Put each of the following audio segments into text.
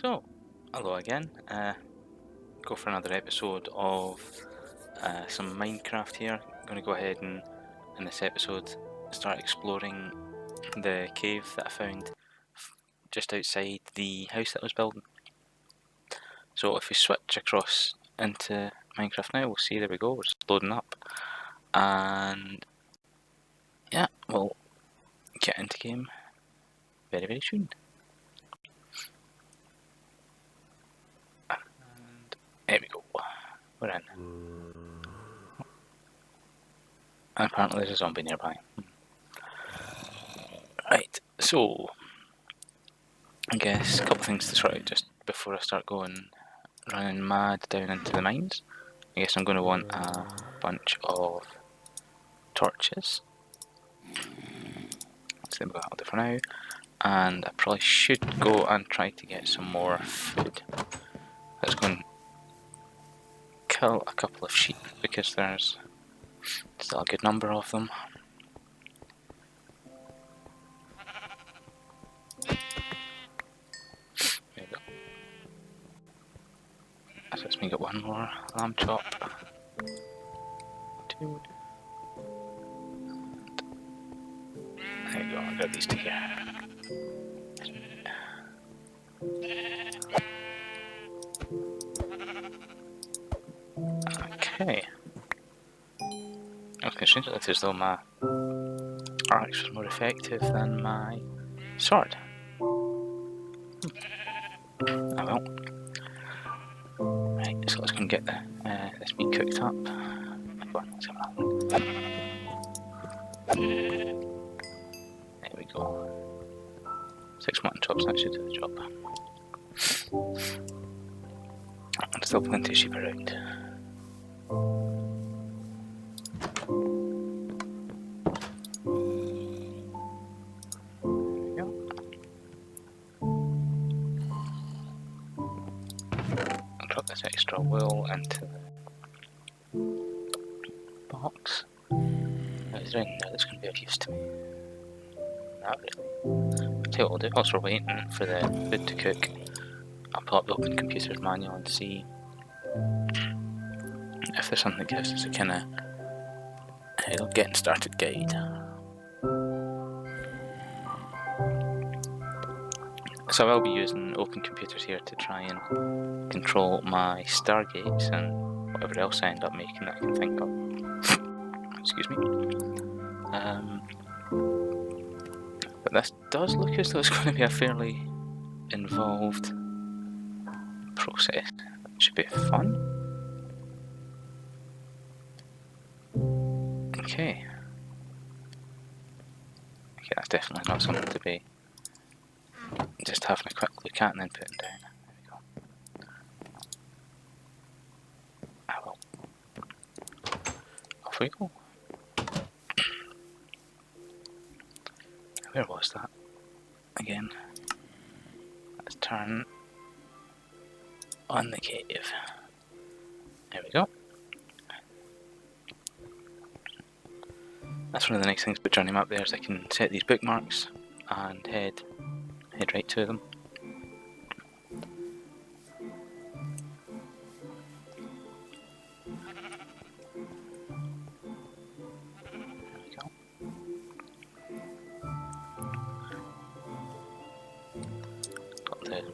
So, hello again. Go for another episode of some Minecraft here. I'm going to go ahead and, in this episode, start exploring the cave that I found just outside the house that I was building. So if we switch across into Minecraft now, we'll see, there we go, we're just loading up. And yeah, we'll get into game very, very soon. And there we go, we're in. And apparently there's a zombie nearby. Right, so I guess a couple of things to sort out just before I start running mad down into the mines. I guess I'm going to want a bunch of torches. So that'll do for now. And I probably should go and try to get some more food. Let's go and kill a couple of sheep because there's still a good number of them. There we go. So let's make it one more lamb chop. Two. There you go, I'll get these two here. Okay. Okay, seems like as though my axe was more effective than my sword. Oh well. Right, so let's go and get this meat cooked up. Come on, let's have another one. There we go. 6 mutton chops, that should do the job. And still plenty of sheep around. This extra wool into the box. Is there anything there that's going to be of use to me? Not really. I'll tell you what we'll do, whilst we're waiting for the food to cook, I'll pull up the Open Computers manual and see if there's something that gives us a kind of getting started guide. So I will be using Open Computers here to try and control my stargates and whatever else I end up making that I can think of. Excuse me. But this does look as though it's going to be a fairly involved process. It should be fun. Okay. Okay, that's definitely not something to be just having a quick look at and then putting down. There we go. Ah well. Off we go. Where was that? Again. Let's turn on the cave. There we go. That's one of the nice things about journey map there is I can set these bookmarks and head right to them. There we go.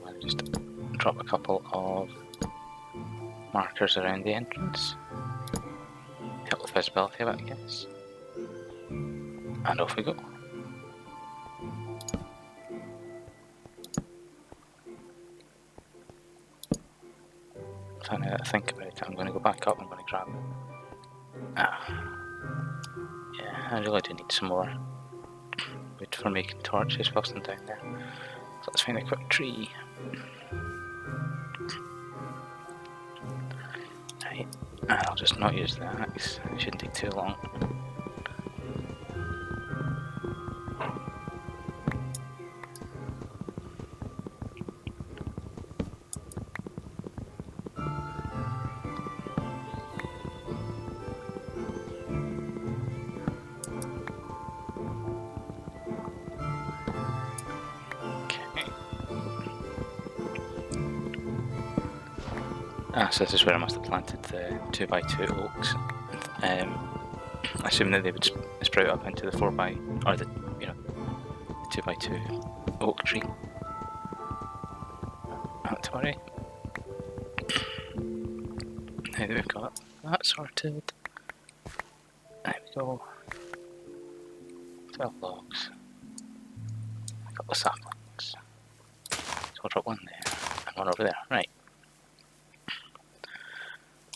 I'll just drop a couple of markers around the entrance. Help with visibility a bit, I guess. And off we go. Now that I think about it, I'm going to go back up, I'm going to grab it. Yeah, I really do need some more wood for making torches whilst I'm down there. So let's find a quick tree. Right, and I'll just not use the axe, it shouldn't take too long. So this is where I must have planted the 2x2 oaks, assuming that they would sprout up into the 4x, or the 2x2 oak tree. Not to worry. Now that we've got that sorted, there we go. 12 logs, a couple of saplings. So I'll drop one there and one over there. Right.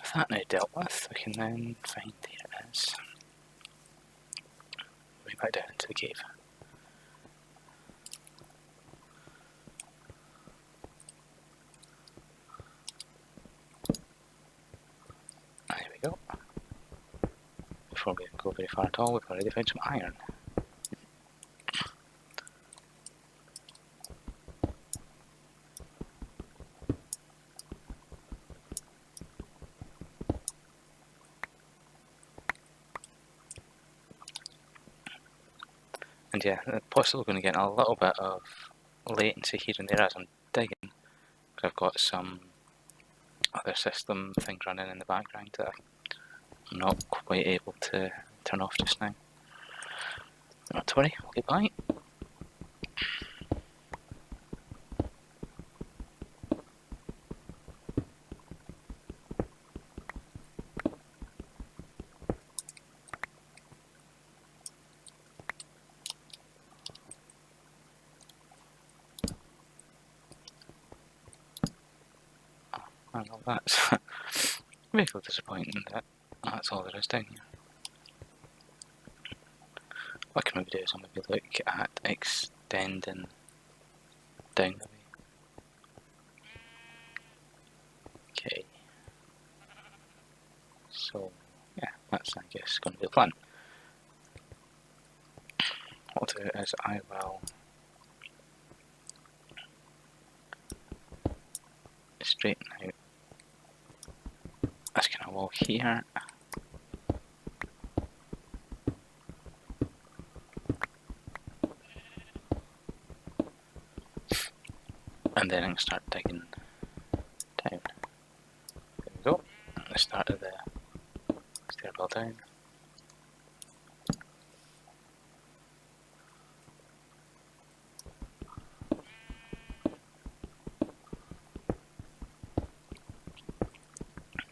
With that now dealt with, we can then find, here it is, way back down into the cave. There we go. Before we go very far at all, we've already found some iron. And yeah, possibly going to get a little bit of latency here and there as I'm digging, because I've got some other system things running in the background that I'm not quite able to turn off just now. Not to worry, we'll get by. Oh, well, that's very disappointing that that's all there is down here. What I can maybe do is I'll maybe look at extending down the way. Okay. So, yeah, that's I guess going to be the plan. What I'll do is I will straighten out this kind of wall here. And then I can start digging down. There we go. At the start of the stairwell down.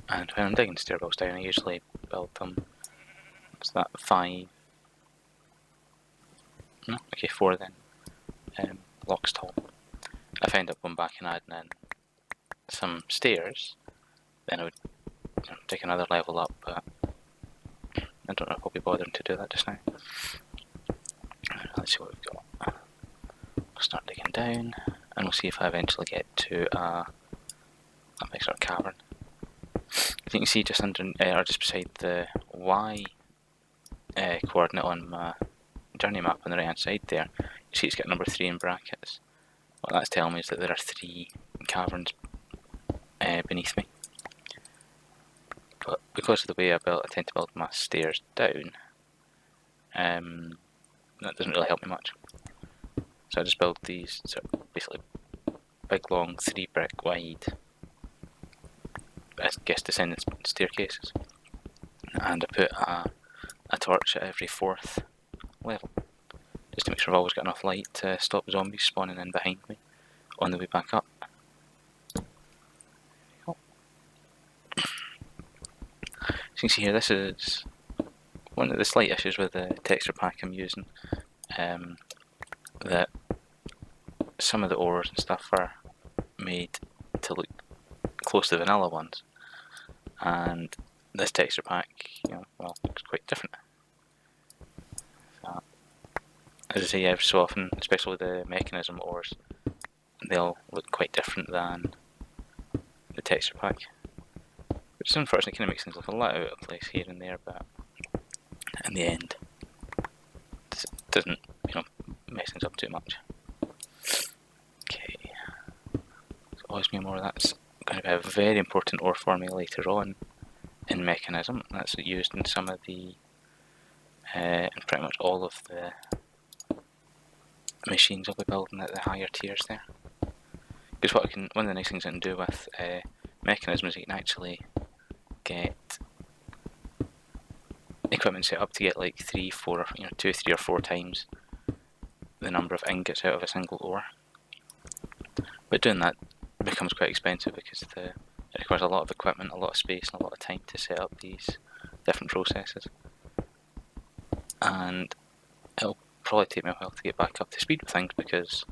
And when I'm digging stairwells down, I usually build them, what's that, 4 then, blocks tall. If I end up going back and adding in some stairs, then I would take another level up, but I don't know if I'll be bothering to do that just now. Let's see what we've got. We'll start digging down, and we'll see if I eventually get to a big sort of cavern. As you can see just under, or just beside the Y coordinate on my journey map on the right hand side there, you see it's got number 3 in brackets. What that's telling me is that there are 3 caverns beneath me. But because of the way I tend to build my stairs down, that doesn't really help me much. So I just build these sort of basically big long 3 brick wide, I guess, descending staircases, and I put a torch at every 4th level, just to make sure I've always got enough light to stop zombies spawning in behind me on the way back up. As you can see here, this is one of the slight issues with the texture pack I'm using, that some of the ores and stuff are made to look close to vanilla ones, and this texture pack, looks quite different. So, as I say, every so often, especially with the Mekanism ores, they'll look quite different than the texture pack, which unfortunately kind of makes things look a lot out of place here and there, but in the end, it doesn't, mess things up too much. Okay, so osmium ore, that's going to be a very important ore for me later on in Mekanism. That's used in some of the, in pretty much all of the machines I'll be building at the higher tiers there. Because one of the nice things I can do with Mekanism is you can actually get equipment set up to get like 2, 3 or 4 times the number of ingots out of a single ore. But doing that becomes quite expensive because it requires a lot of equipment, a lot of space, and a lot of time to set up these different processes. And it'll probably take me a while to get back up to speed with things because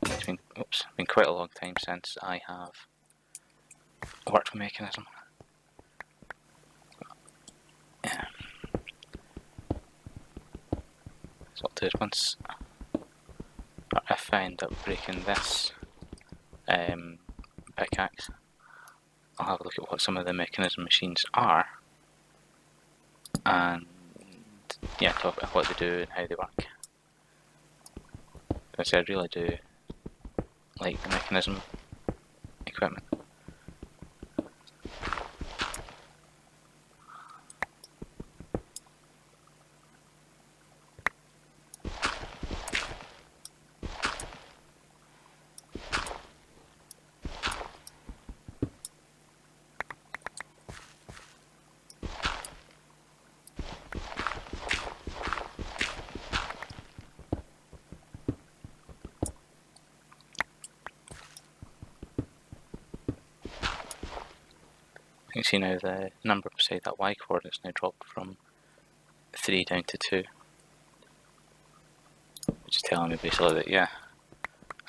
it's been quite a long time since I have worked with Mekanism. Yeah. So what I'll do is once, or if I end up breaking this pickaxe, I'll have a look at what some of the Mekanism machines are, and yeah, talk about what they do and how they work. Because I really do like the Mekanism equipment. You can see now the number beside that Y coordinate is now dropped from 3 down to 2. Which is telling me basically that, yeah,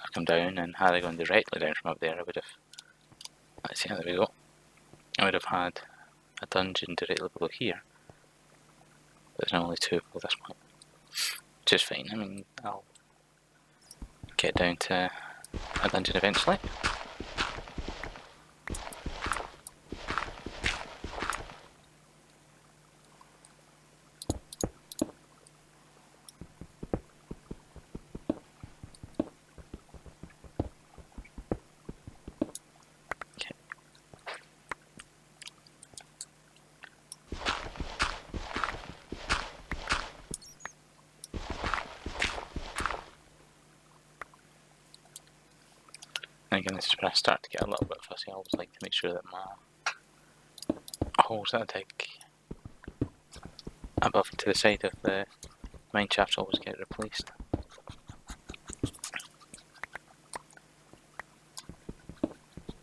I've come down, and had I gone directly down from up there, I would have, let's see, there we go, I would have had a dungeon directly below here. But there's now only 2 below this point. Which is fine, I mean, I'll get down to a dungeon eventually. And again, this is where I start to get a little bit fussy. I always like to make sure that my holes that I dig above and to the side of the mine shafts always get replaced.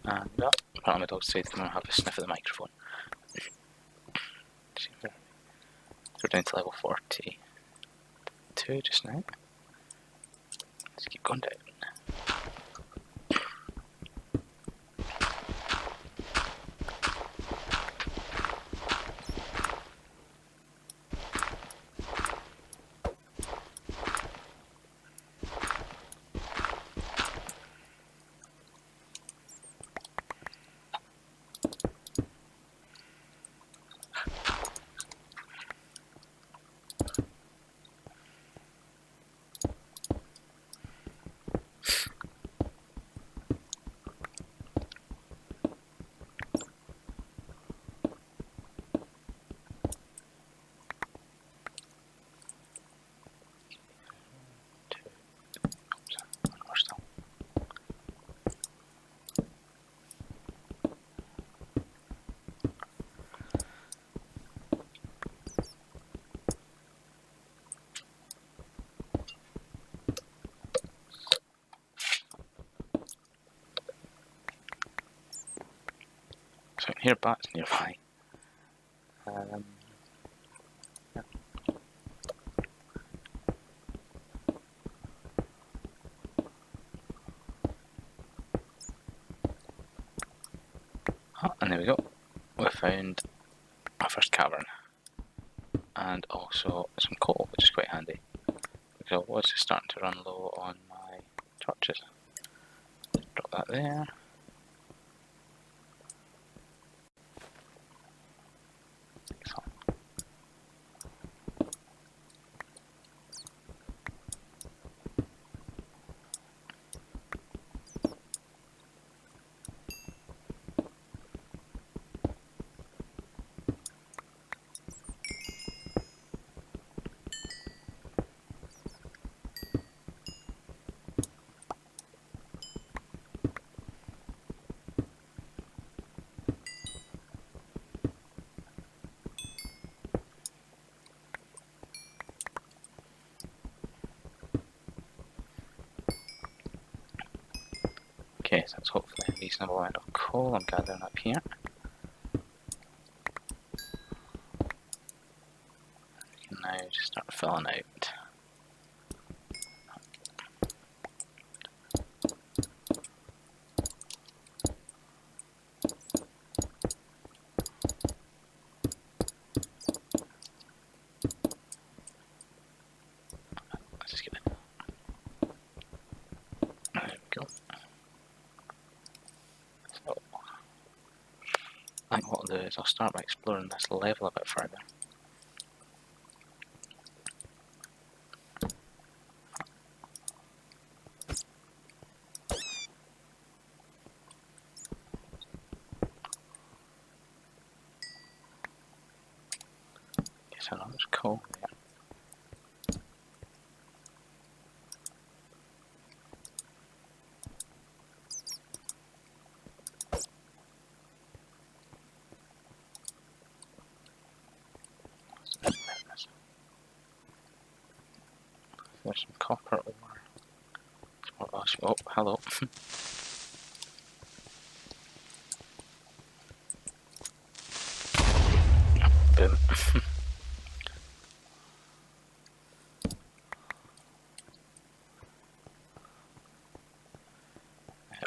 And apparently my dog decided to come and have a sniff at the microphone. We're down to level 42 just now. Let's keep going down. So I can hear bats nearby. Yeah. Oh, and there we go. We found our first cavern. And also some coal, which is quite handy. Because I was starting to run low on my torches. Drop that there. Okay, so that's hopefully a reasonable amount of coal I'm gathering up here. We can now just start filling out. Let's just get it. There we go. So, I think what I'll do is I'll start by exploring this level a bit further. Guess I know there's coal there. There's some copper ore. Oh, hello. Boom.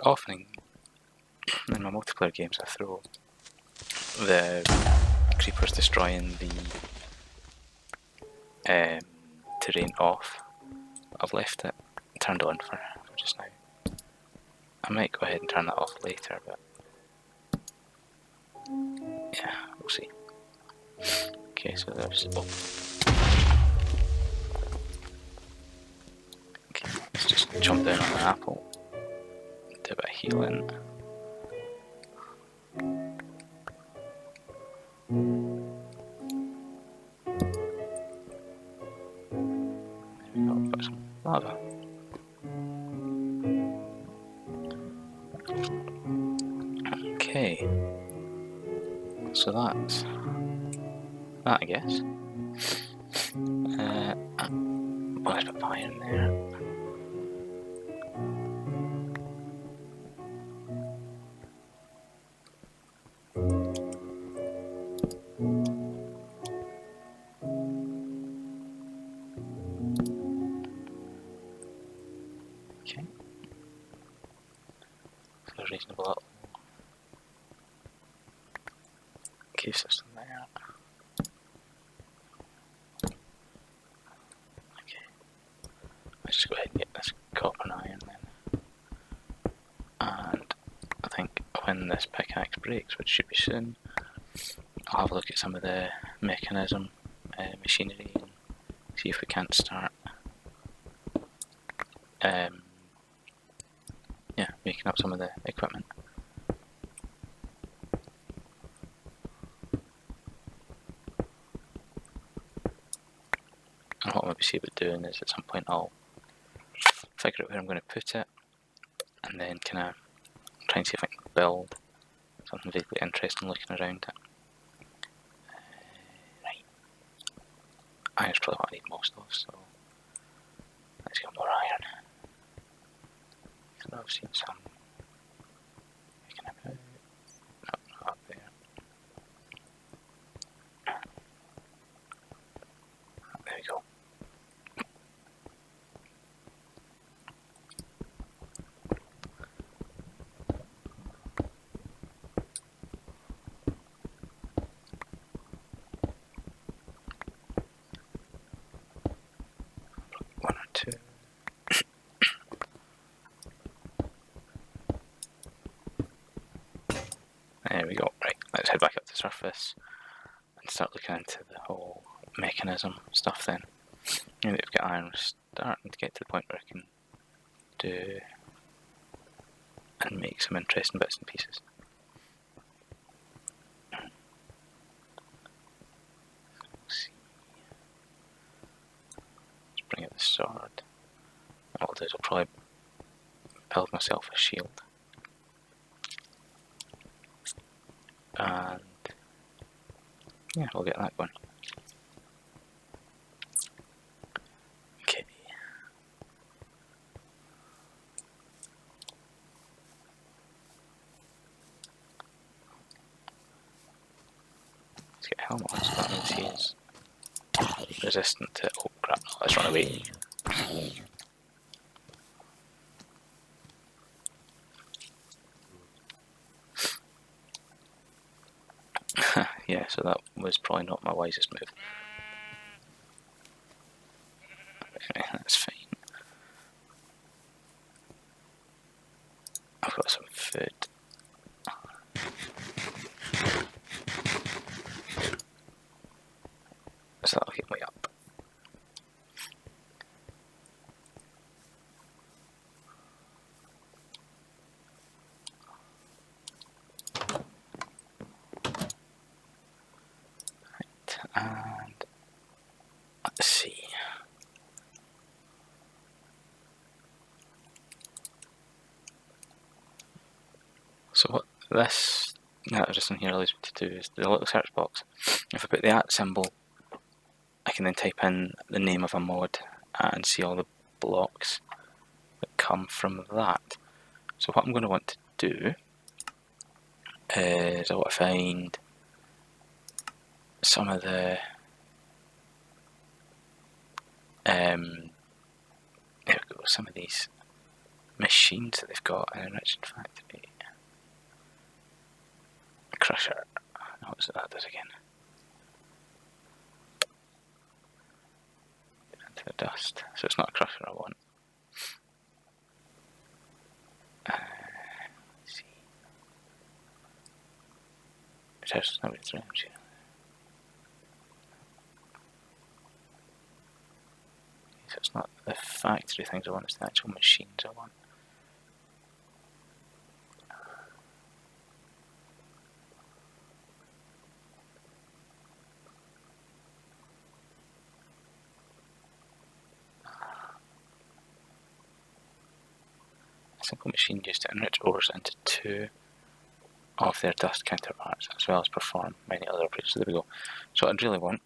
Often in my multiplayer games I throw the creepers destroying the terrain off. I've left it turned on for just now. I might go ahead and turn that off later, but yeah, we'll see. Okay, so there's... Oh. Okay, let's just jump down on the apple. Do a bit of healing. There we go, got some lava. Okay, so that's that, I guess. Well, there's a bit of iron there. Okay, so a reasonable little cave system there. Okay, let's just go ahead and get this copper and iron then. And I think when this pickaxe breaks, which should be soon, I'll have a look at some of the Mekanism machinery and see if we can't start making up some of the equipment. And what I'll maybe see about doing is at some point I'll figure out where I'm going to put it and then kind of try and see if I can build something vaguely interesting looking around it. Right. Iron's probably what I need most of, so let's get more iron. So I've seen some making about. No, not up there. There we go. One or two. There we go. Right, let's head back up to the surface and start looking into the whole Mekanism stuff then. Now that we've got iron, we're starting to get to the point where I can do and make some interesting bits and pieces. Let's see. Let's bring out the sword. And what I'll do is I'll probably build myself a shield. And yeah, we'll get that going. Okay. Come on, so that means he's resistant to... Oh crap, let's run away. Yeah, so that was probably not my wisest move. Anyway, that's fine. I've got some food. So that'll get me up. Right, and let's see. So what this just in here allows me to do is the little search box. If I put the @ symbol, I can then type in the name of a mod and see all the blocks that come from that. So what I'm going to want to do is I want to find some of the there we go, some of these machines that they've got in Enrichment Factory. Crusher. What was it that does again? Get into the dust. So it's not a crusher I want. Let's see. There's no return machine. So it's not the factory things I want, it's the actual machines I want. A simple machine used to enrich ores into 2 of their dust counterparts, as well as perform many other operations. So there we go. So what I'd really want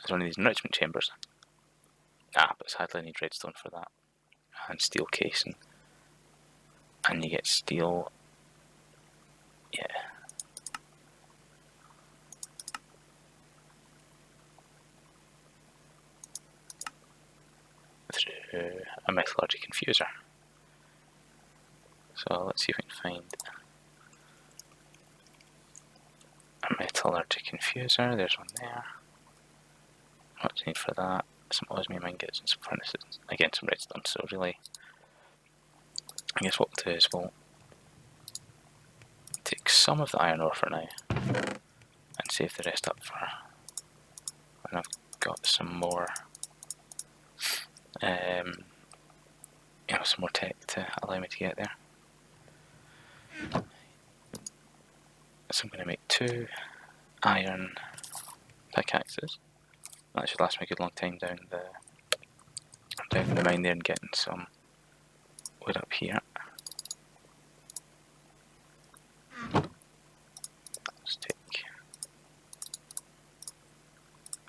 is one of these enrichment chambers. But sadly I need redstone for that. And steel casing. And you get steel... yeah. Through a metallurgy confuser. So let's see if we can find a metallurgy confuser. There's one there. What do I need for that? Some osmium ingots and some furnaces. Again, some redstone. So really, I guess what we'll do is we'll take some of the iron ore for now and save the rest up for when I've got some more, some more tech to allow me to get there. So I'm going to make 2 iron pickaxes. That should last me a good long time down the mine there and getting some wood up here. Let's take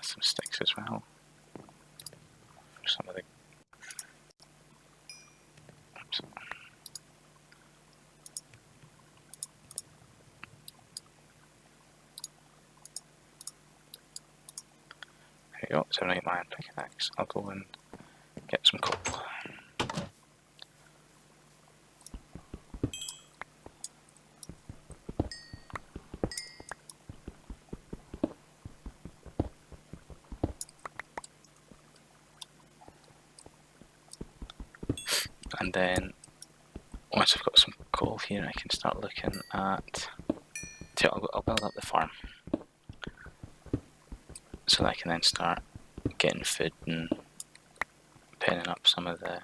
some sticks as well for some of the... oops. There we go, so right, my iron pickaxe. I'll go and get some coal. And then once I've got some coal here, I can start looking at... I'll build up the farm so that I can then start getting food and penning up some of the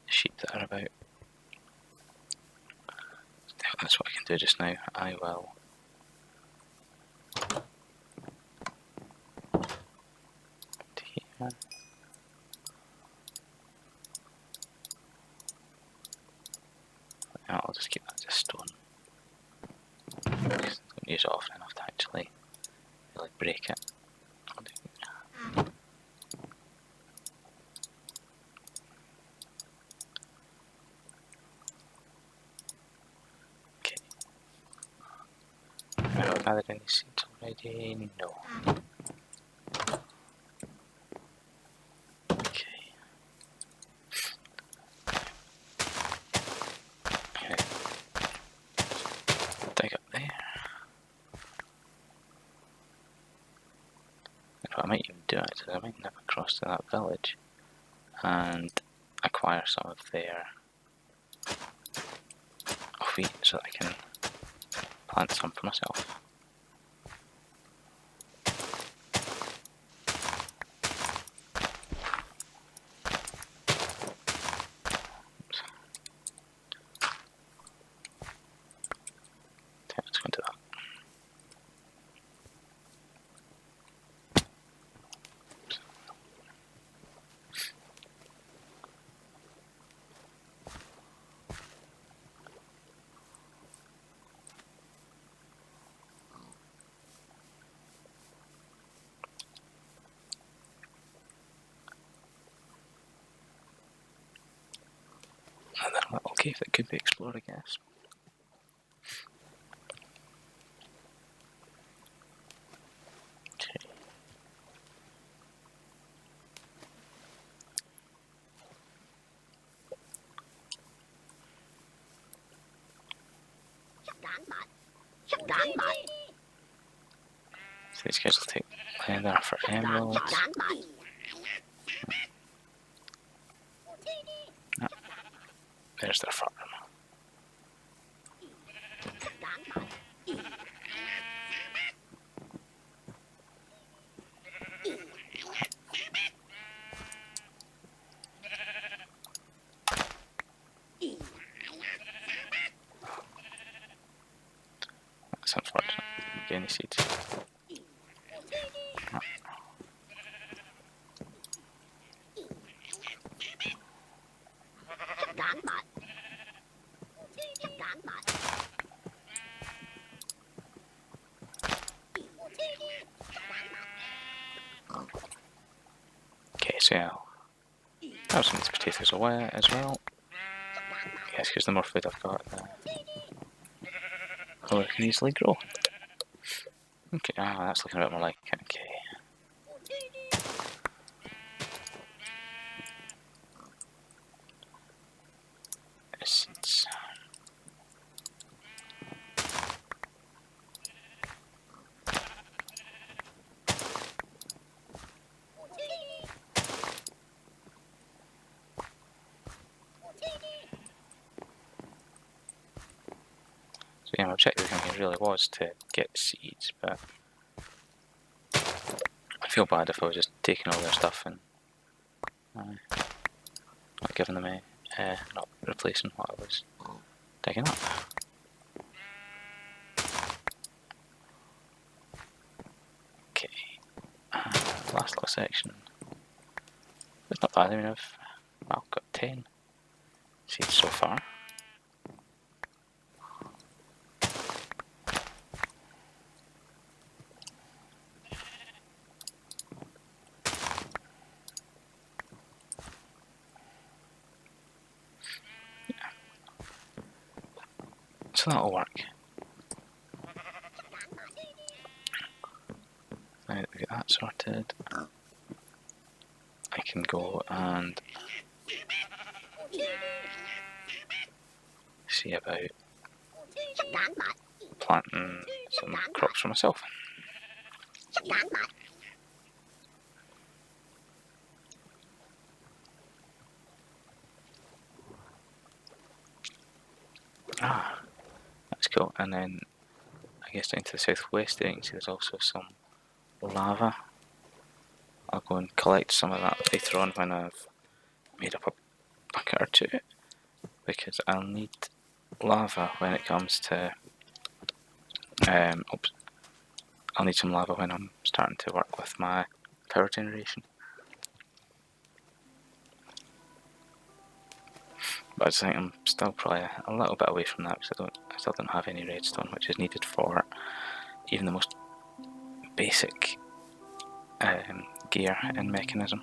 sheep that are about. That's what I can do just now. I will here. I'll just keep that as stone. I'm going to use it often enough to actually really break it. Okay. I've gathered any seeds Ready? No. Okay. Okay. Dig up there. And what I might even do is I might nip across to that village and acquire some of their wheat so that I can plant some for myself. Okay, let's go into that. Another little cave that could be explored, I guess. Okay. So these guys will take leather for emeralds. No. There's their farm. That's unfortunate. Get any seeds? No. Okay, so yeah, I'll have some of these potatoes away as well. Yes, because the more food I've got, the more I can easily grow. Okay, that's looking a bit more like it. Okay. Seeds. So yeah, my objective here really was to get seeds, but I feel bad if I was just taking all their stuff and not giving them not replacing what I was digging up. Okay, last little section. It's not bad. I mean, I've got 10 seeds so far. So that'll work. Now that we get that sorted, I can go and see about planting some crops for myself. That's cool. And then I guess down to the southwest there you can see there's also some lava. I'll go and collect some of that later on when I've made up a bucket or two, because I'll need lava when it comes to I'll need some lava when I'm starting to work with my power generation. But I think I'm still probably a little bit away from that because I still don't have any redstone, which is needed for even the most basic gear in Mekanism.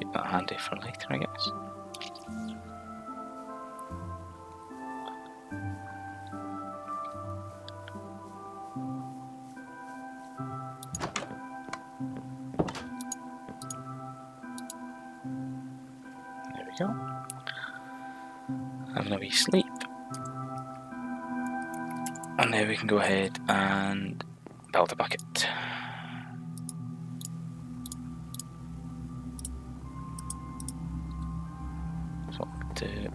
Keep that handy for later, I guess. There we go. Having a wee sleep. And now we can go ahead and build a bucket. So what we'll do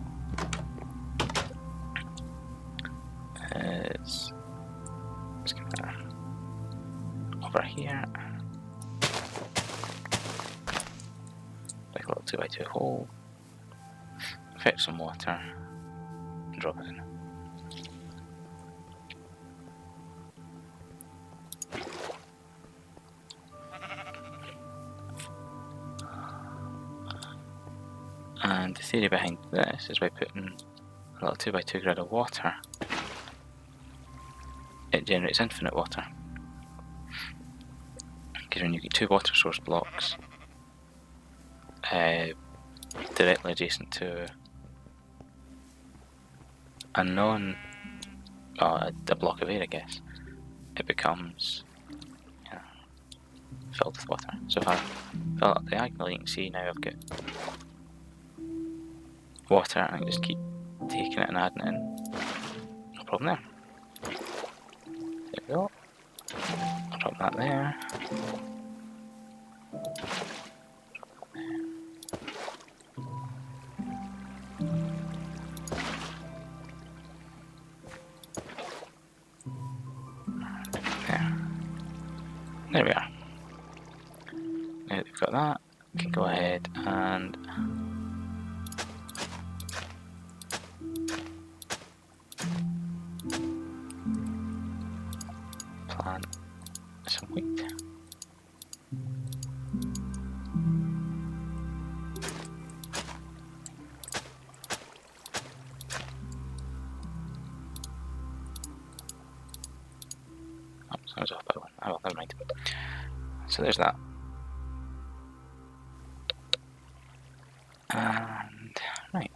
is just gonna over here, like a little 2x2 hole, fetch some water, and drop it in. And the theory behind this is by putting a little 2x2 grid of water, it generates infinite water. Because when you get 2 water source blocks directly adjacent to a block of air, I guess, it becomes filled with water. So if I fill it up diagonally, you can see now I've got water, and I can just keep taking it and adding it in. No problem there. There we go. I'll drop that there. There we are. Now that we've got that, we can go ahead and plant some wheat. Oh, I was off by one. Oh well, never mind. So there's that. And right,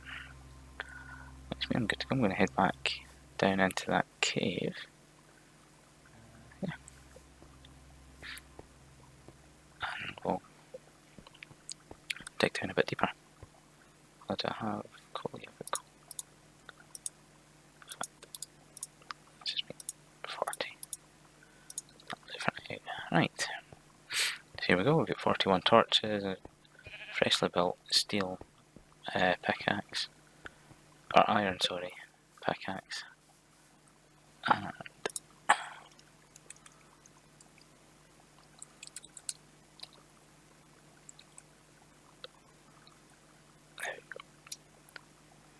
makes me I'm good to go. I'm going to head back down into that cave. Yeah, and we'll dig down a bit deeper. What do I have? Coal, yeah, but coal. Let's just make 40. Right, so here we go. We've got 41 torches, a freshly built steel pickaxe, or iron, sorry, pickaxe, and there we go.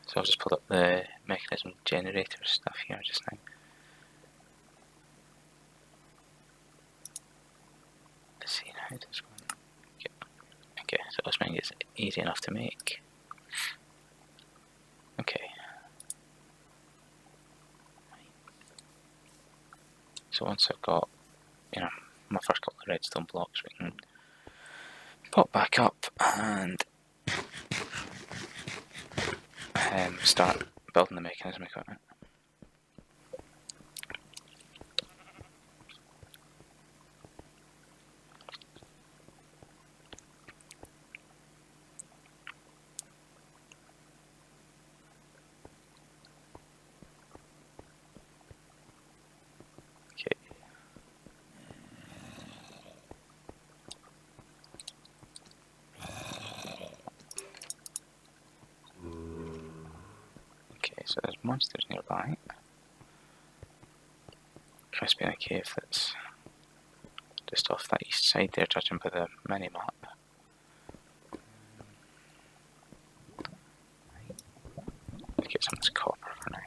So I've just pulled up the Mekanism generator stuff here just now. Let's see how this one. Okay, so this thing is easy enough to make. Okay. So once I've got, my first couple of redstone blocks, we can pop back up and start building the mechanism equipment. Okay, so there's monsters nearby. Must be in a cave that's just off that east side there, judging by the mini-map. Let's get some of this copper for now.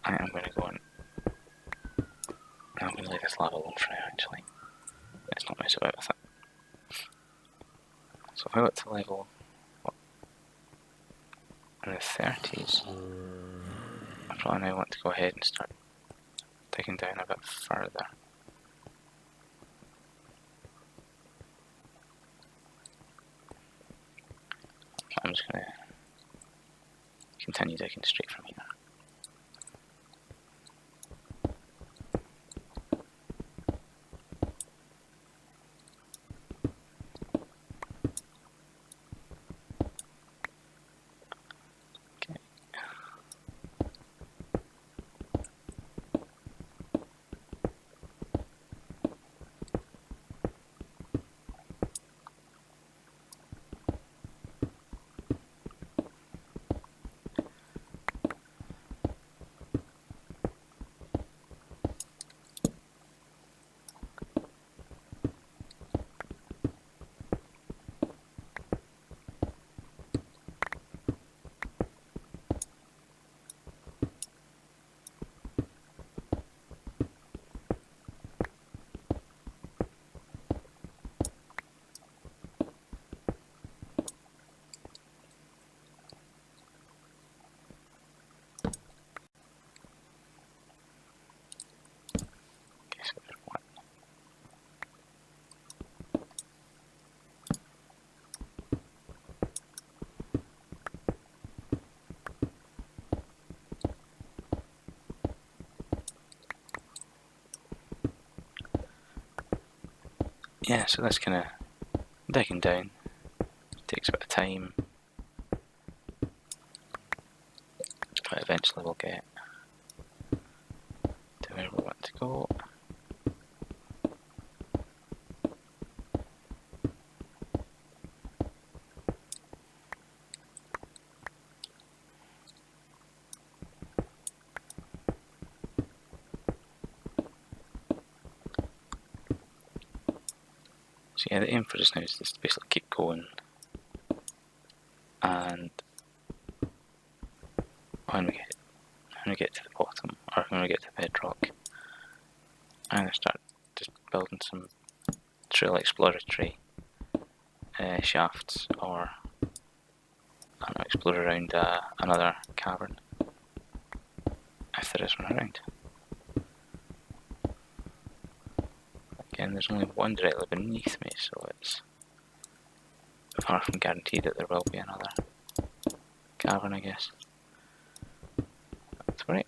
I'm going to go and I'm going to leave this lava alone for now, actually. Let's not mess about with it. So if I got to level, in the 30s, I probably now want to go ahead and start digging down a bit further. I'm just going to continue digging straight from here. Yeah, so that's kind of digging down. Takes a bit of time, but eventually we'll get to where we want to go. So yeah, the aim for just now is just to basically keep going, and when we get to the bottom, or when we get to bedrock, I'm going to start just building some trail exploratory shafts, or I don't know, explore around another cavern, if there is one around. Again, there's only one directly beneath me, so it's far from guaranteed that there will be another cavern, I guess. That's right.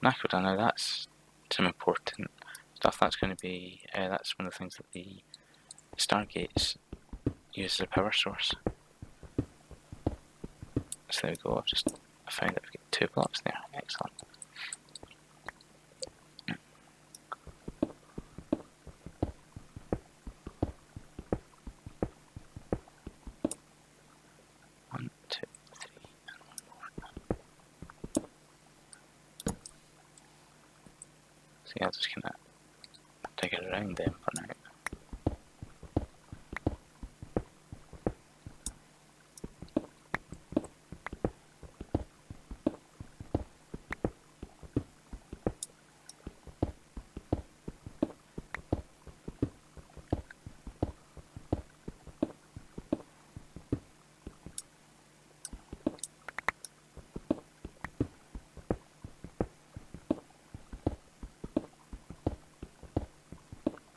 Nakoda, now that's some important stuff. That's going to be, that's one of the things that the Stargates use as a power source. So there we go, I found that we've got 2 blocks there, excellent. One, two, three, and one more. So yeah, I'll just kind of dig it around them for now.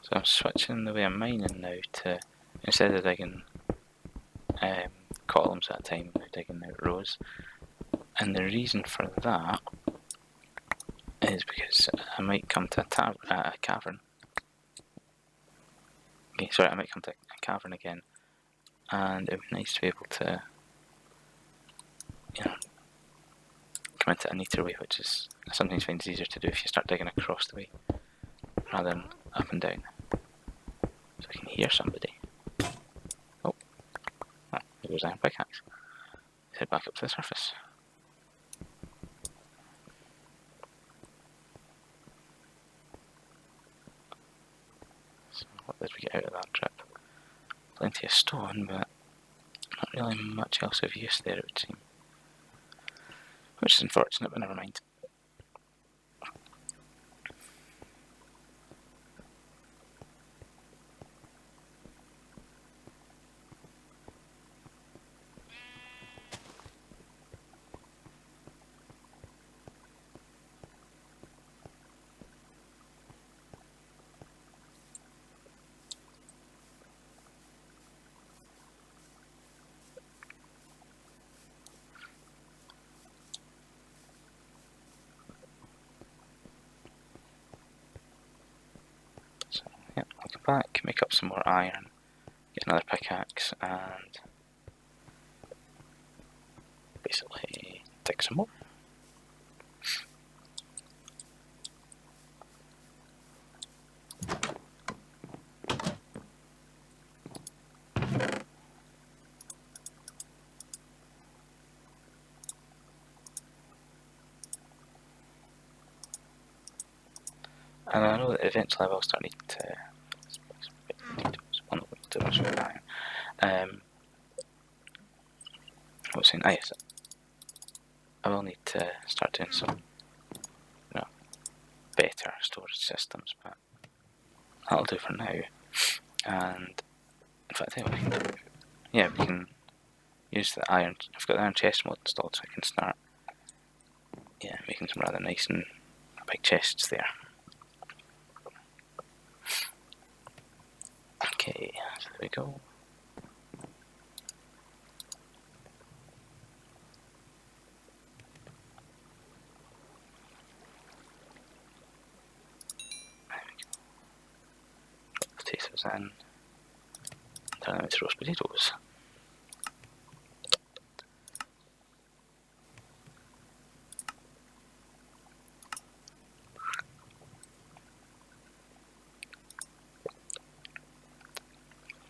So I'm switching the way I'm mining now to, instead of digging columns at a time, I'm digging out rows. And the reason for that is because I might come to a cavern. Okay, sorry, I might come to a cavern again, and it would be nice to be able to, you know, come into a neater way, which is I sometimes find it's easier to do if you start digging across the way rather than up and down. So I can hear somebody. Oh, there goes iron pickaxe. Let's head back up to the surface. So what did we get out of that trip? Plenty of stone, but not really much else of use there, it would seem. Which is unfortunate, but never mind. back, make up some more iron, get another pickaxe, and basically dig some more. And I know that eventually I will start needing to. Too much with iron. I was saying, yes, I will need to start doing some, better storage systems, but that'll do for now. And in fact, I think we can do. Yeah, we can use the iron. I've got the iron chest mod installed, so I can start. Yeah, making some rather nice and big chests there. Okay, so there we go. Potatoes in. Turn them into roast potatoes.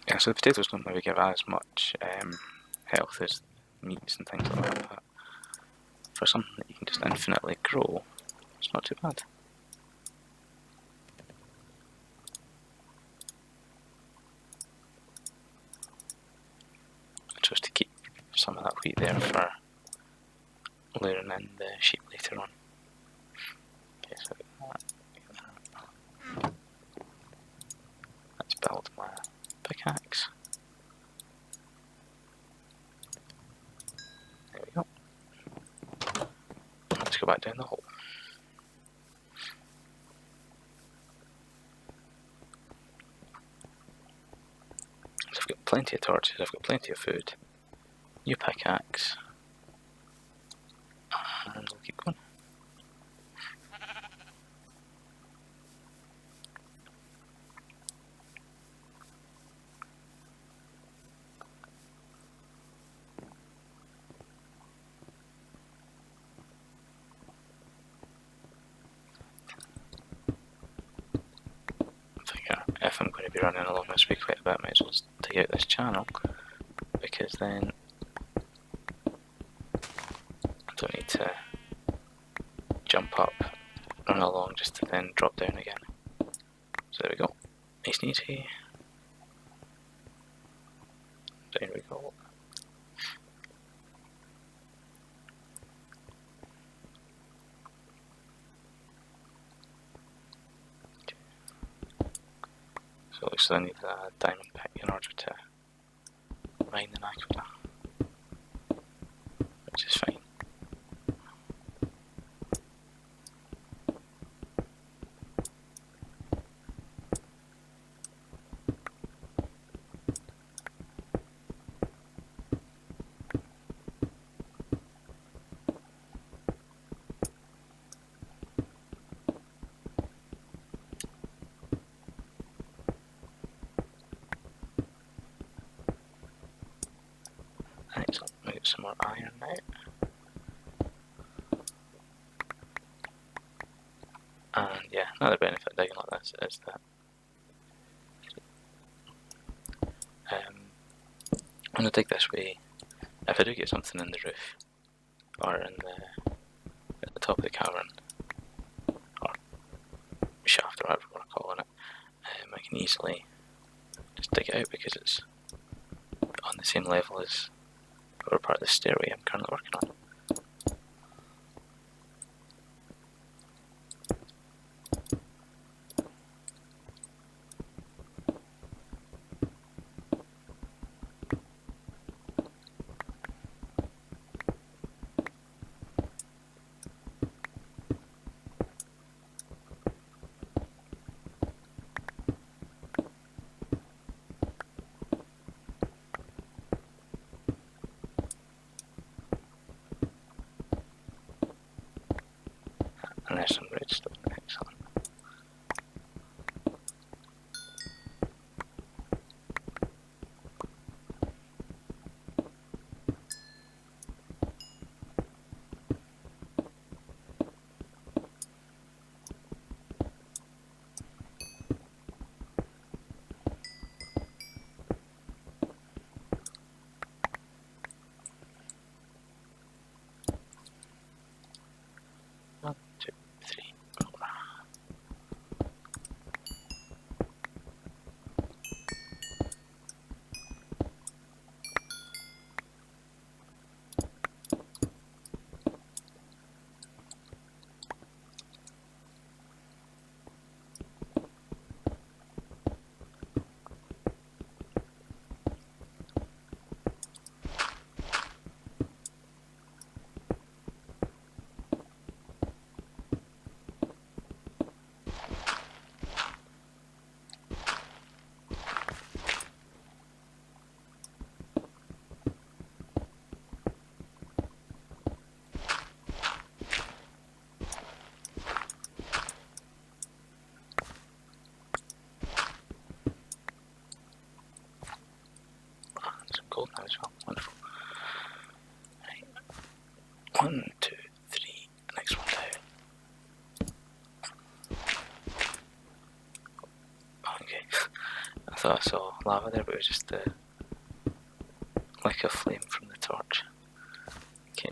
Yeah, so the potatoes don't maybe give as much health as meats and things like that, but for something that you can just infinitely grow, it's not too bad. Just to keep some of that wheat there for layering in the sheep later on. Okay, so let's build my pickaxe. There we go. Let's go back down the hole. So I've got plenty of torches, I've got plenty of food. New pickaxe. And we'll keep going. If I'm going to be running along this way quite a bit, I might as well take out this channel, because then I don't need to jump up, run along just to then drop down again. So there we go, nice and easy. Down we go. So it looks like I need a diamond pick in order to mine the aqueduct, which is fine. Excellent, we get some more iron now. And yeah, another benefit of digging like this is that when I dig this way, if I do get something in the roof, or at the top of the cavern, or shaft, or whatever we're calling it, I can easily just dig it out because it's on the same level as or part of the stairway I'm currently working on. as well. Wonderful. Right. 1, 2, 3. Next one down. Okay. I thought I saw lava there, but it was just like a flame from the torch. Okay.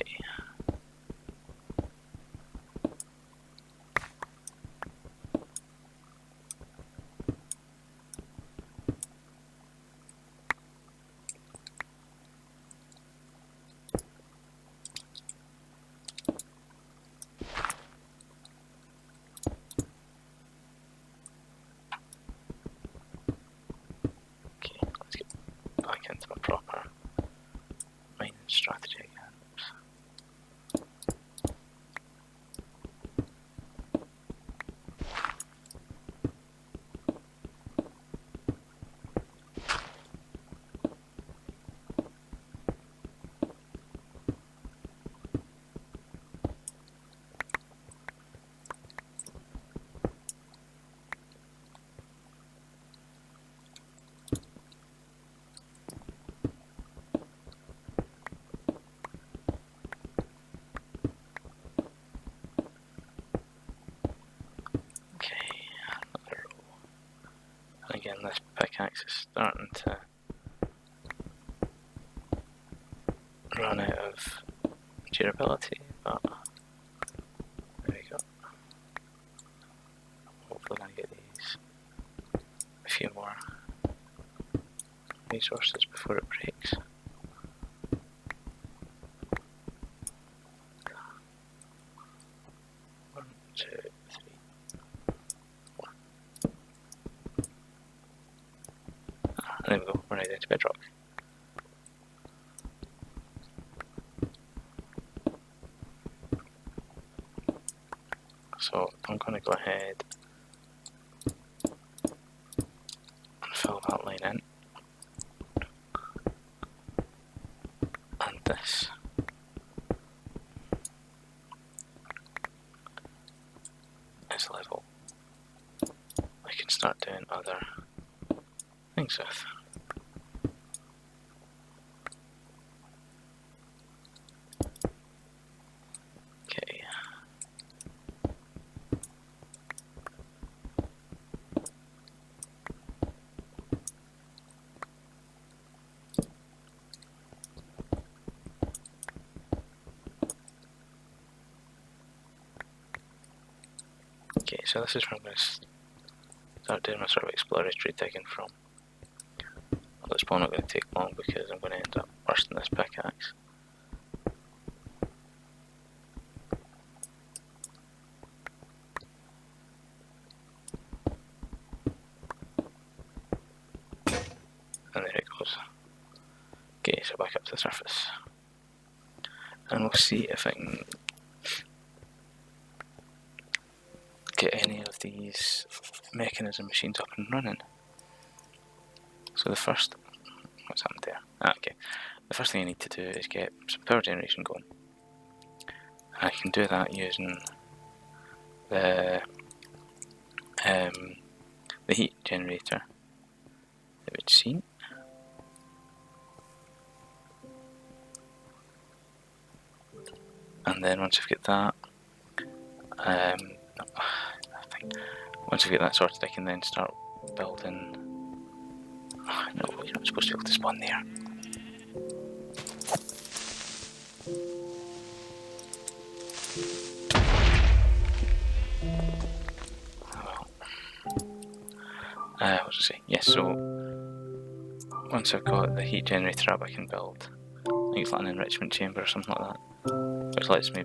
Okay, let's get back into my proper mining strategy again. Again, this pickaxe is starting to run out of durability, but there we go. Hopefully I get these a few more resources before it breaks. One, two, three, four. There we go, we're right into bedrock. So I'm going to go ahead and fill that line in. And this. Is level. I can start doing other things with. Okay. Okay, so this is where I'm going to start doing my sort of exploratory digging from. Although it's probably not going to take long because I'm going to end up bursting this pickaxe. And there it goes. Okay, so back up to the surface. And we'll see if I can get any of these Mekanism machines up and running. So the first, what's happened there? Okay. The first thing I need to do is get some power generation going. I can do that using the heat generator that we'd seen. And then once I've got that, once I get that sorted, I can then start building. Oh, no, you're not supposed to be able to spawn there. Oh well. What was I say? Yes, so once I've got the heat generator up, I can build, I think it's like an enrichment chamber or something like that, which lets me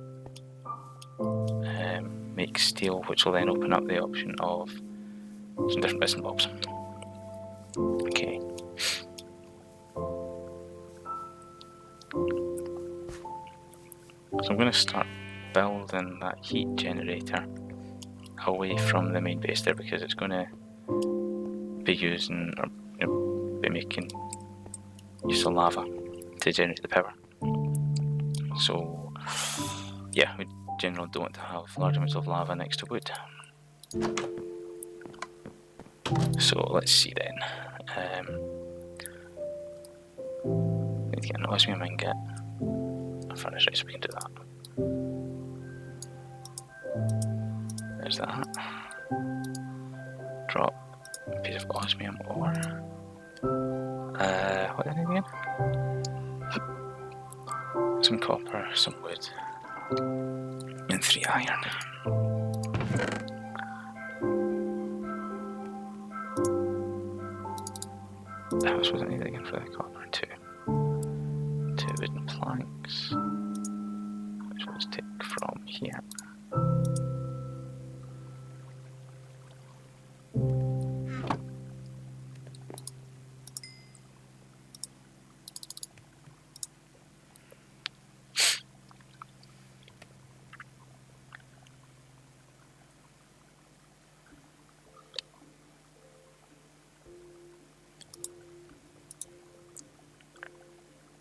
make steel, which will then open up the option of some different bits and bobs. Okay. So I'm going to start building that heat generator away from the main base there, because it's going to be using, or be making use of lava to generate the power. So yeah, we generally don't want to have large amounts of lava next to wood. So let's see then. to get an osmium ingot and furnace, right, so we can do that. There's that. Drop a piece of osmium ore. What did I need again? Some copper, some wood, and 3 iron. How much was I need again for the copper? 2. 2 wooden planks, which we'll just take from here.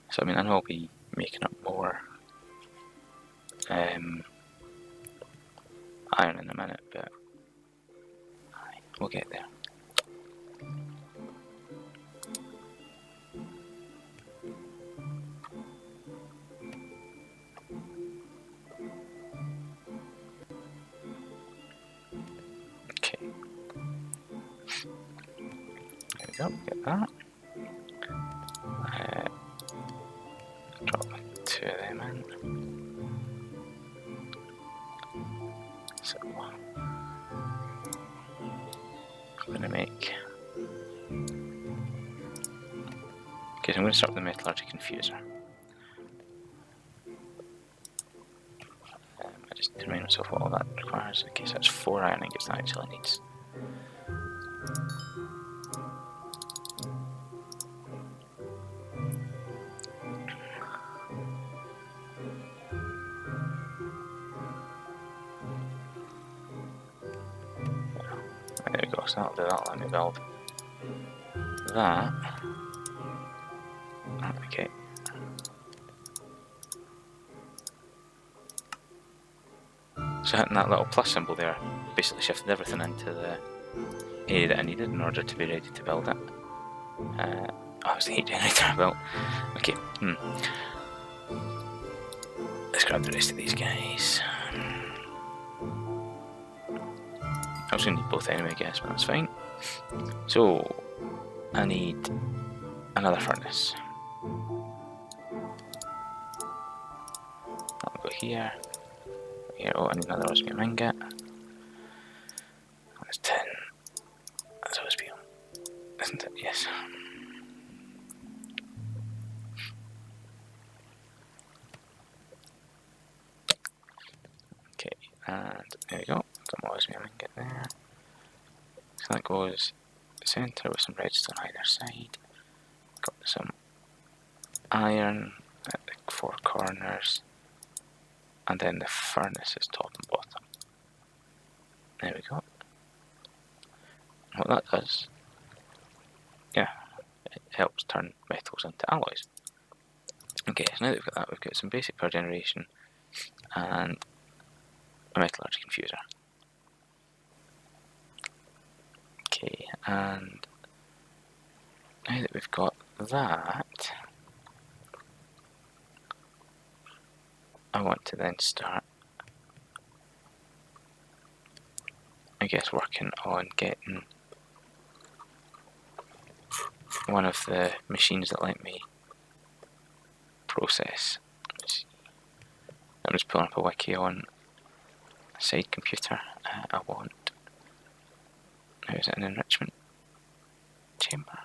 So I mean, I know I'll be making up more iron in a minute, but we'll get there. Okay. There we go, get that. Drop 2 of them in. So I'm going to make... Okay, so I'm going to start with the metallurgy confuser. I just need to remind myself what all that requires. Okay, so that's 4 iron ingots that actually needs. There we go, so that'll do that. Let me build that. Okay. So hitting that little plus symbol there basically shifted everything into the area that I needed in order to be ready to build it. Oh, it was the heat generator I built. Okay, let's grab the rest of these guys. I was going to need both anyway, I guess, but that's fine. So, I need another furnace. I'll go here. Here, oh, I need another osmium ingot. That's 10. That's osmium, isn't it? Yes. Okay, and there we go. Got my osmium ingot there. So that goes centre with some redstone either side. Got some iron at the 4 corners. And then the furnace is top and bottom. There we go. What that does, yeah, it helps turn metals into alloys. Okay, so now that we've got that, we've got some basic power generation and a metallurgy confuser. Okay, and now that we've got that, I want to then start, I guess, working on getting one of the machines that let me process. I'm just pulling up a wiki on a side computer. I want, now is it an enrichment chamber?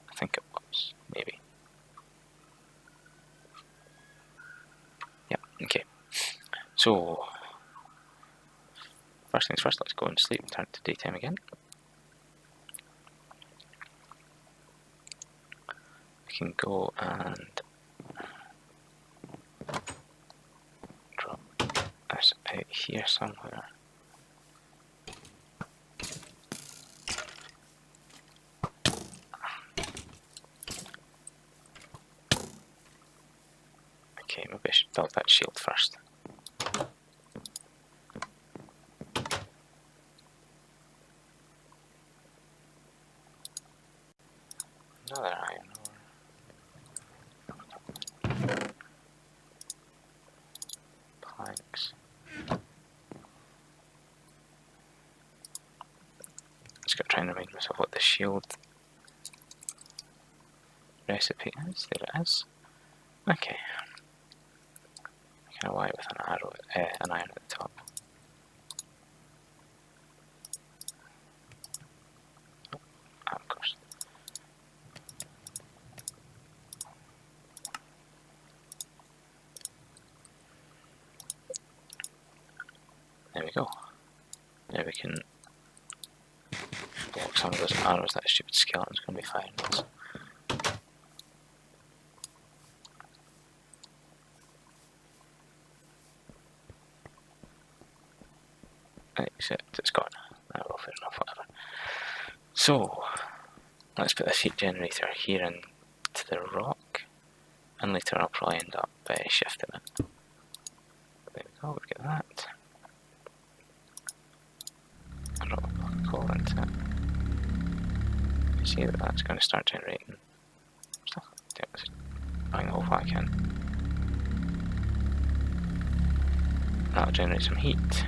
I think it was, maybe. Yep, okay. So, first things first, let's go and sleep and turn to daytime again. We can go and drop this out here somewhere. Okay, maybe I should build that shield first. Another iron ore. Planks. Just gotta try and remind myself what the shield recipe is. There it is. Okay. Kind of white with an arrow, an iron at the top. Of course. There we go. Now we can block some of those arrows that stupid skeleton's going to be firing at us. Except it's gone. Oh, well, fair enough, whatever. So, let's put this heat generator here into the rock, and later I'll probably end up shifting it. There we go, we've got that. I'll drop a block of coal into it. You see that that's going to start generating stuff. Just bang off what I can. That'll generate some heat,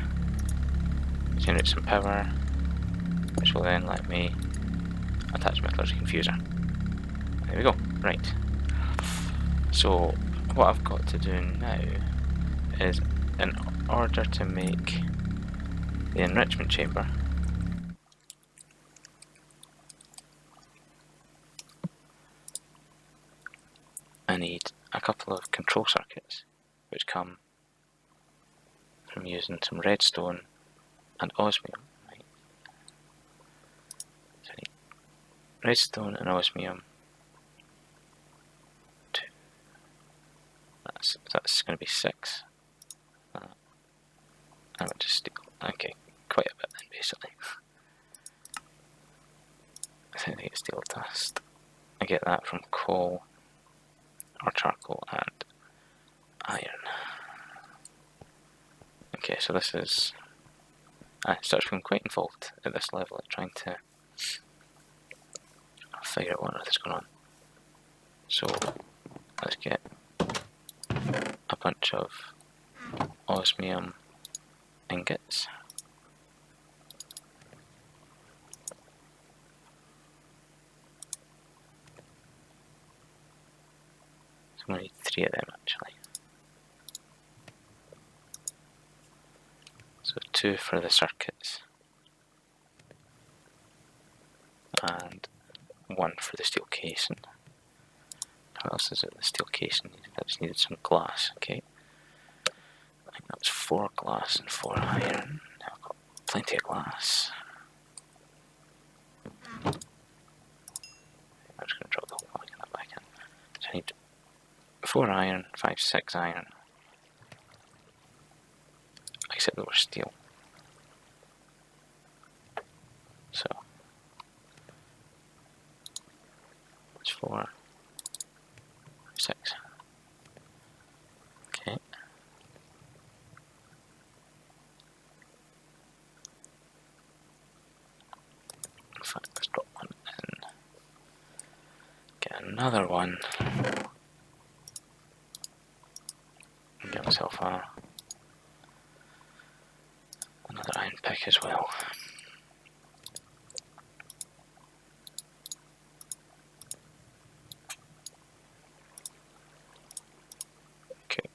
generate some power, which will then let me attach metallurgy confuser. There we go. Right. So what I've got to do now is, in order to make the enrichment chamber, I need a couple of control circuits which come from using some redstone and osmium. Right. So I need redstone and osmium. That's going to be 6. I would just steal. Okay, quite a bit then, basically. I think I get steel dust. I get that from coal, or charcoal, and iron. Okay, so this is... it starts being quite involved at this level at trying to figure out what on earth is going on. So, let's get a bunch of osmium ingots. So I'm going to need 3 of them actually. So 2 for the circuits, and 1 for the steel casing. What else is it the steel casing needed? I just needed some glass, okay. I think that was 4 glass and 4 iron. Now I've got plenty of glass. I'm just going to drop the whole thing back in. So I need 4 iron, 5, 6 iron. Except they were steel. So it's 4, 6. Okay. In fact, let's drop one in. Get another one. And get myself another iron pick as well. Okay.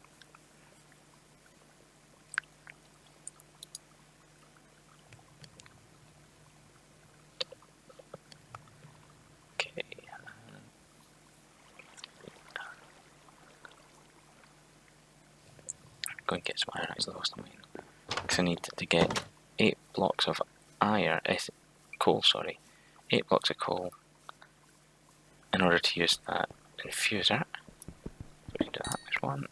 Okay. Go and get some iron out of the lost mine. Because I need to get 8 blocks of iron, coal, sorry. 8 blocks of coal in order to use that infuser. So we can do that. There's 1,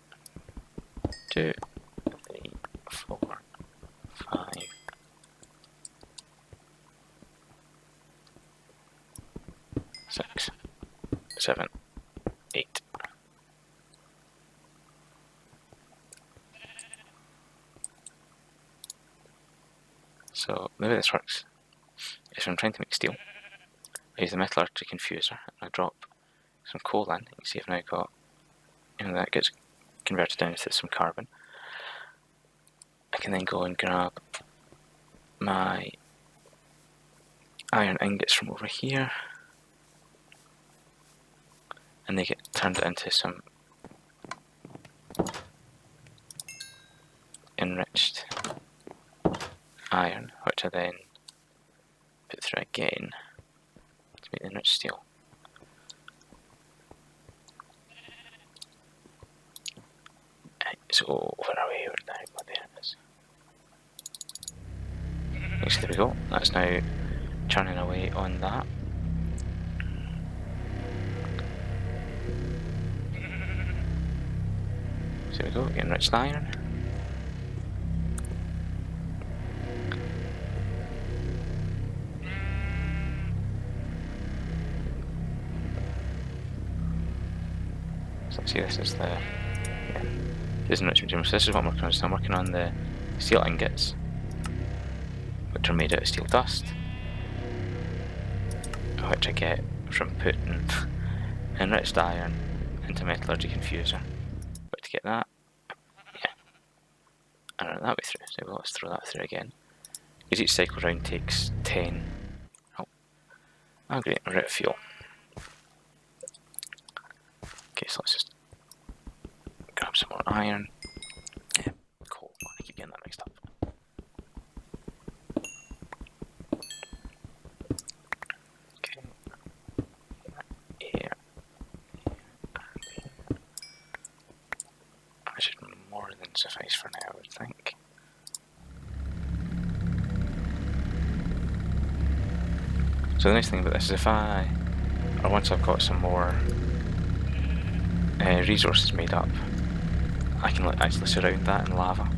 2, 3, 4, 5, 6, 7, 8. So the way this works is when I'm trying to make steel, I use the metallurgy confuser and I drop some coal in. You can see I've now got, that gets converted down into some carbon. I can then go and grab my iron ingots from over here, and they get turned into some enriched iron, which I then put through again to make the enriched steel. So where are we? There it is. Yes, there we go. That's now churning away on that. So there we go, enriched iron. So see, this is the this is enrichment chamber. So this is what I'm working on. So I'm working on the steel ingots, which are made out of steel dust, which I get from putting enriched iron into metallurgy confuser. But to get that, and run that way through. So let's throw that through again. Because each cycle round takes 10. Oh great, we're out of fuel. Okay, so let's just grab some more iron. Yeah, coal. I keep getting that mixed up. Okay. Here. That should more than suffice for now, I would think. So the nice thing about this is once I've got some more resources made up, I can actually surround that in lava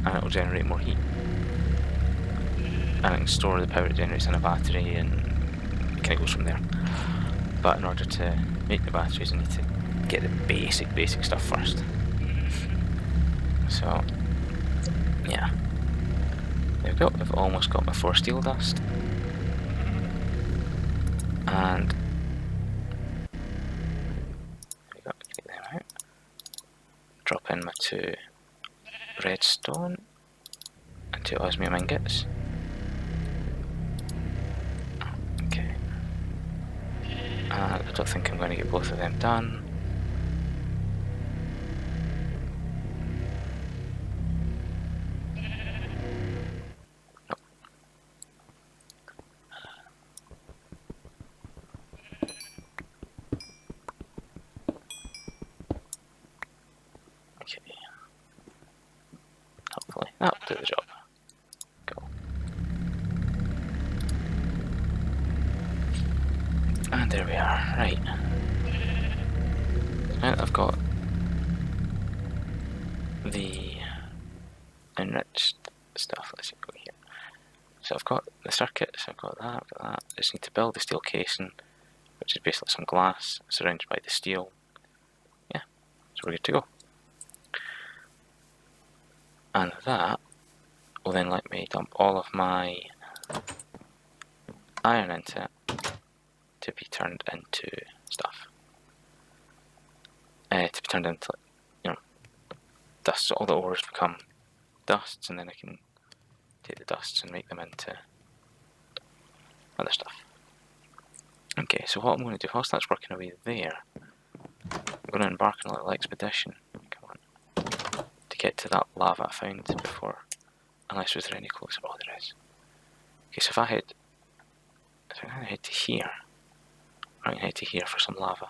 and it will generate more heat. And I can store the power it generates in a battery and it kind of goes from there. But in order to make the batteries I need to get the basic stuff first. So, yeah. There we go, I've almost got my 4 steel dust. And there we go, get them out. Drop in my 2 redstone and 2 osmium ingots. Okay. And I don't think I'm going to get both of them done. Hopefully that'll do the job. Go. And there we are, right. Now that I've got the enriched stuff, let's see, go here. So I've got the circuits, I've got that. I just need to build the steel casing, which is basically some glass surrounded by the steel. Yeah, so we're good to go. And that will then let me dump all of my iron into it to be turned into stuff. To be turned into, dust. So all the ores become dusts, and then I can take the dusts and make them into other stuff. Okay, so what I'm going to do, whilst that's working away there, I'm going to embark on a little expedition. Come on. To get to that lava I found before. Unless was there any closer? Oh, there is. Okay, so if I head to here, I'm going to head to here for some lava.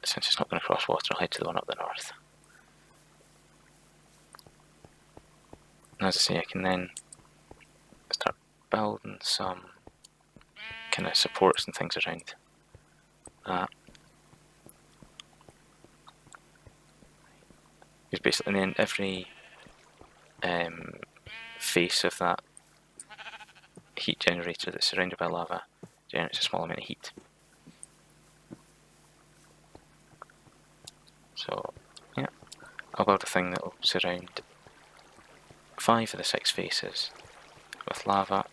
Since it's not going to cross water, I'll head to the one up the north. And as I say, I can then start building some kind of supports and things around that. Because basically, in the end, every face of that heat generator that's surrounded by lava generates a small amount of heat. So, yeah, I'll build a thing that will surround 5 of the 6 faces with lava.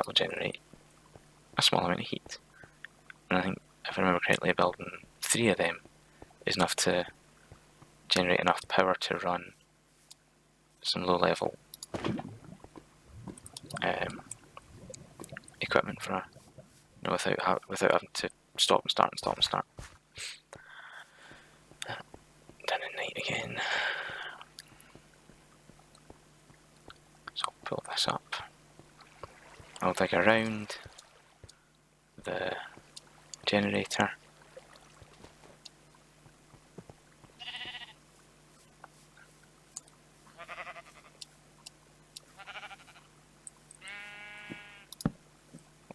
that will generate a small amount of heat. And I think, if I remember correctly, building 3 of them is enough to generate enough power to run some low-level equipment for a, without having to stop and start and stop and start. Down at night again. So I'll pull this up. I'll dig around the generator.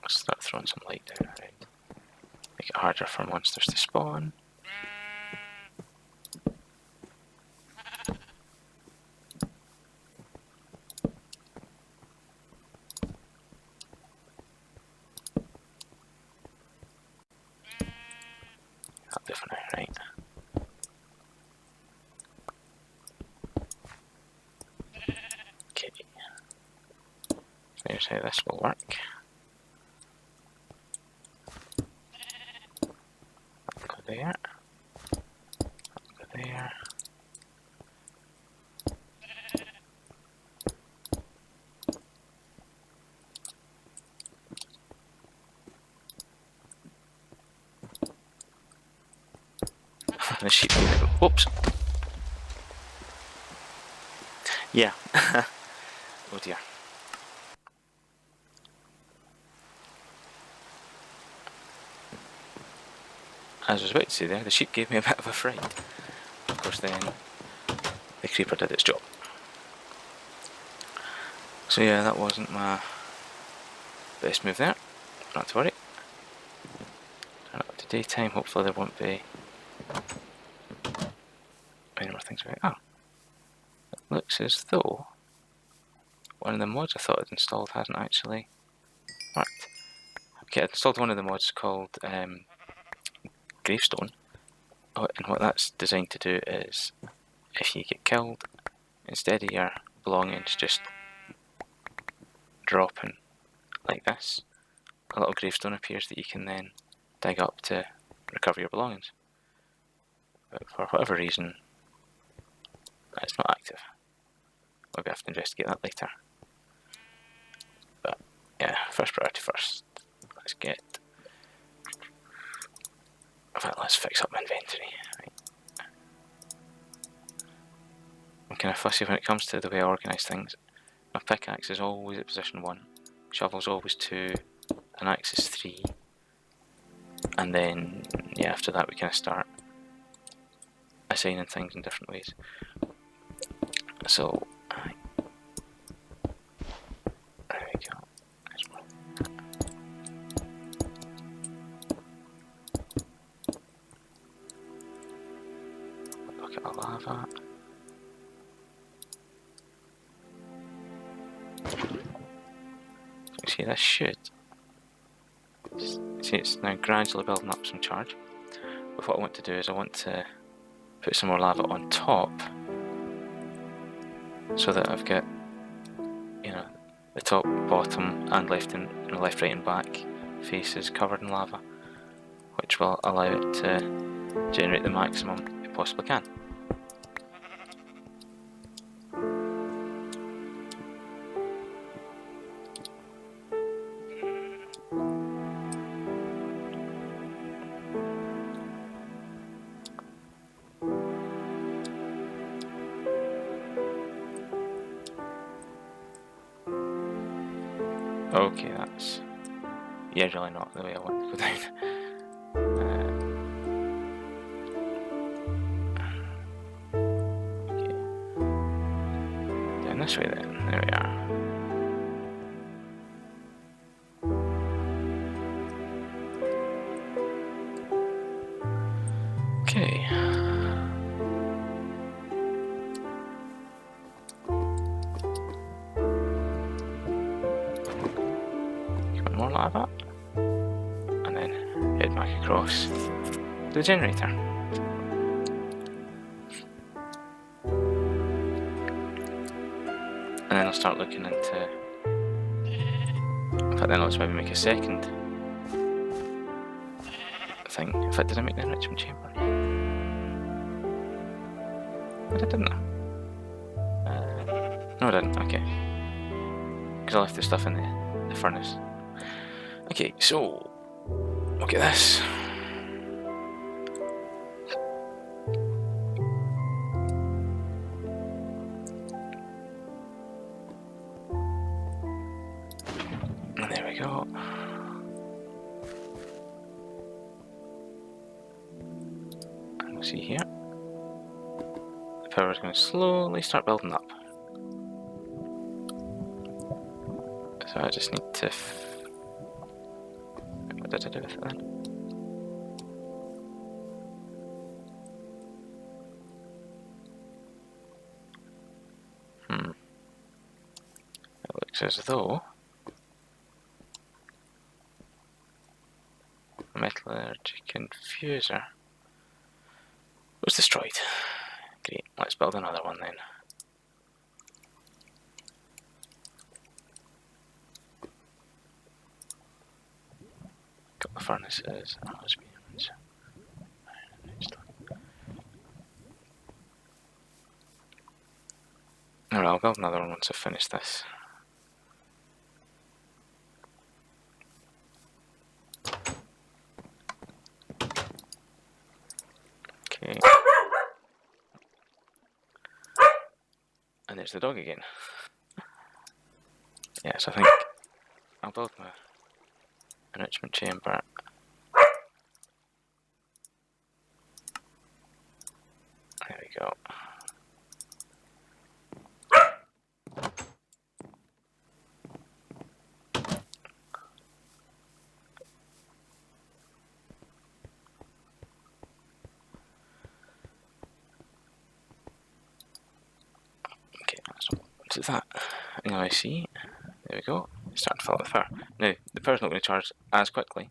I'll start throwing some light down around. Make it harder for monsters to spawn. That'll do for now, right? Okay. Here's how this will work. Go there. Go there. The sheep. Whoops. Yeah. Oh dear. As I was about to say there, the sheep gave me a bit of a fright. Of course then, the creeper did its job. So yeah, that wasn't my best move there. Not to worry. Turn it up to daytime, hopefully there won't be any more things about. Oh. It looks as though one of the mods I thought I'd installed hasn't actually worked. Okay, I installed one of the mods called Gravestone, and what that's designed to do is, if you get killed, instead of your belongings just dropping like this, a little gravestone appears that you can then dig up to recover your belongings. But for whatever reason, it's not active. Maybe I have to investigate that later. But yeah, first priority first. Let's get. In fact, let's fix up my inventory. Right. I'm kind of fussy when it comes to the way I organise things. My pickaxe is always at position 1, shovel's always 2, an axe is 3, and then yeah, after that we kind of start assigning things in different ways. So there we go. Look at the lava. See, this should. See, it's now gradually building up some charge. But what I want to do is I want to put some more lava on top, so that I've got, you know, the top, bottom, and left, left, right, and back faces covered in lava, which will allow it to generate the maximum it possibly can. Okay, that's really not the way I want to go down. Okay, down this way then. There we are. Okay. More lava, and then head back across to the generator. And then I'll start looking into fact, then let's maybe make a second thing. In fact, did I make the enrichment chamber? I didn't I? No, I didn't. Okay. Because I left the stuff in the furnace. Okay, so look at this. And there we go. And we'll see here. The power is going to slowly start building up. So I just need to. What did I do with it then? It looks as though the metallurgic infuser was destroyed. Great, let's build another one then. Got the furnaces, husbands. Alright, I'll build another one once I've finished this. Okay. And there's the dog again. Yes, I think I'll build my enrichment chamber. There we go. Okay, so what is that? Now I see. There we go. It's starting to fill up with power. Now, the power's not going to charge as quickly,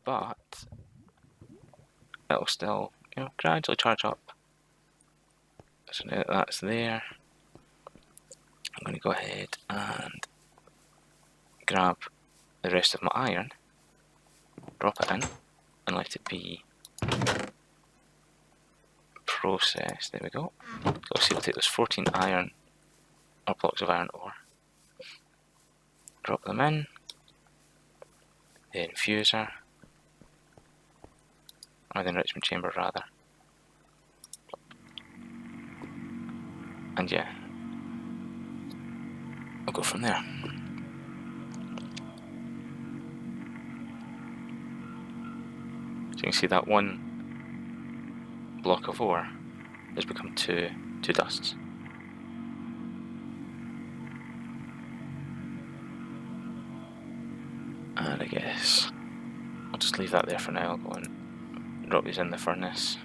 but it'll still, gradually charge up. So now that that's there, I'm going to go ahead and grab the rest of my iron, drop it in, and let it be processed. There we go. So see, we'll take those 14 iron, or blocks of iron ore, drop them in, the infuser, or the enrichment chamber rather, and yeah, I'll go from there. So you can see that one block of ore has become two dusts. And I guess I'll just leave that there for now. I'll go and drop these in the furnace.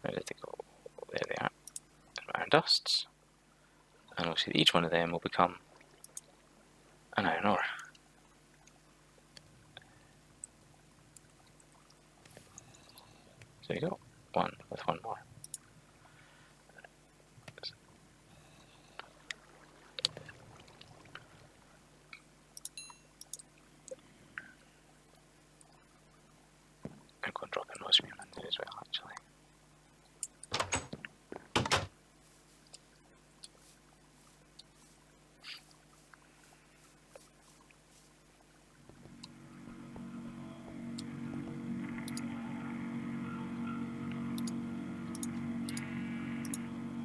Ready to go. There they are. There's my iron dusts. And we'll see that each one of them will become an iron ore. There you go. One with one more. I'm going to drop in osmium in there as well, actually.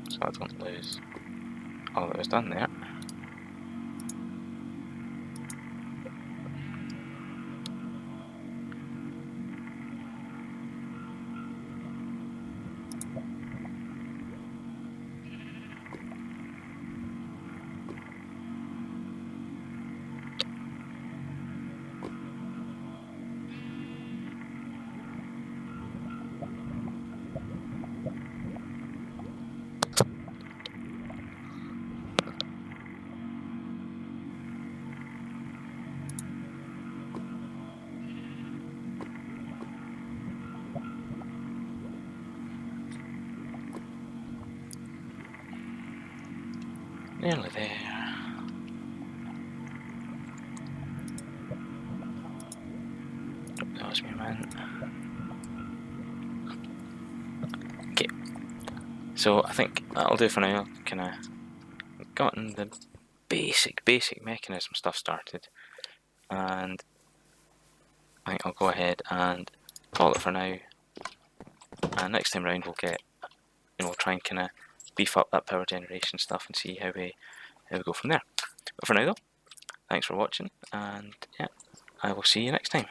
So I don't lose all that was done there. Nearly there. That was me, man. Okay, so I think that'll do for now. Kind of gotten the basic mechanism stuff started, and I think I'll go ahead and call it for now. And next time round, we'll try and kind of beef up that power generation stuff and see how we go from there. But for now, though, thanks for watching, and yeah, I will see you next time.